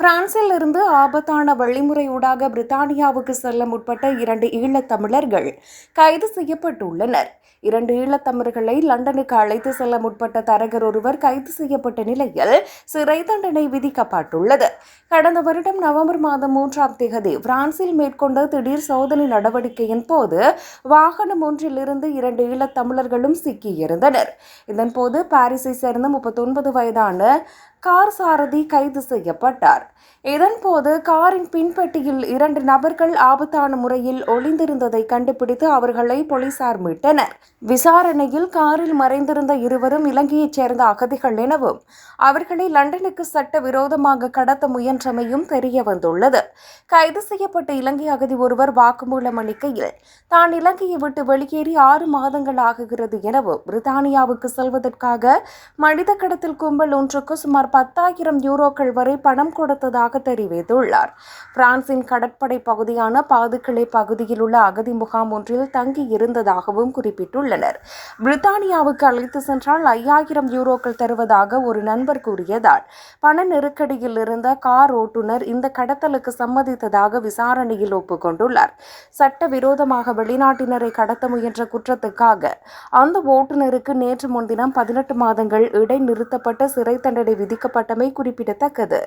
பிரான்சில் இருந்து ஆபத்தான வழிமுறையூடாக பிரித்தானியாவுக்கு செல்ல முற்பட்ட 2 ஈழத் தமிழர்கள் கைது செய்யப்பட்டுள்ளனர். 2 ஈழத்தமிழர்களை லண்டனுக்கு அழைத்து செல்ல முற்பட்ட தரகர் ஒருவர் கைது செய்யப்பட்ட நிலையில் சிறை தண்டனை விதிக்கப்பட்டுள்ளது. கடந்த வருடம் நவம்பர் மாதம் 3ஆம் தேதி பிரான்சில் மேற்கொண்ட திடீர் சோதனை நடவடிக்கையின் போது வாகனம் ஒன்றில் இருந்து 2 ஈழத்தமிழர்களும் சிக்கியிருந்தனர். இதன்போது பாரிஸை சேர்ந்த 39 வயதான கார் சாரதி கைது செய்யப்பட்டார். இதன்போது காரின் பின்பெட்டியில் 2 நபர்கள் ஆபத்தான முறையில் ஒளிந்திருந்ததை கண்டுபிடித்து அவர்களை போலீசார் மீட்டனர். விசாரணையில் காரில் மறைந்திருந்த இருவரும் இலங்கையைச் சேர்ந்த அகதிகள் எனவும் அவர்களை லண்டனுக்கு சட்டவிரோதமாக கடத்த முயன்றமையும் தெரியவந்துள்ளது. கைது செய்யப்பட்ட இலங்கை அகதி ஒருவர் வாக்குமூலம் அளிக்கையில் தான் இலங்கையை விட்டு வெளியேறி 6 மாதங்கள் ஆகுகிறது எனவும் பிரித்தானியாவுக்கு செல்வதற்காக மனித கடத்தல் கும்பல் ஒன்றுக்கு சுமார் 10,000 யூரோக்கள் வரை பணம் கொடுத்ததாக தெரிவித்துள்ளார். பிரான்சின் கடற்படை பகுதியான பாதுகிளை பகுதியில் உள்ள அகதி முகாம் ஒன்றில் தங்கி இருந்ததாகவும் குறிப்பிட்டுள்ளனர். பிரித்தானியாவுக்கு அழைத்து சென்றால் 5,000 யூரோக்கள் தருவதாக ஒரு நண்பர் கூறியதால் பண நெருக்கடியில் இருந்த கார் ஓட்டுநர் இந்த கடத்தலுக்கு சம்மதித்ததாக விசாரணையில் ஒப்புக்கொண்டுள்ளார். சட்டவிரோதமாக வெளிநாட்டினரை கடத்த முயன்ற குற்றத்துக்காக அந்த ஓட்டுநருக்கு நேற்று முன்தினம் 18 மாதங்கள் இடைநிறுத்தப்பட்ட சிறை தண்டனை விதிக்கப்பட்டமை குறிப்பிடத்தக்கது.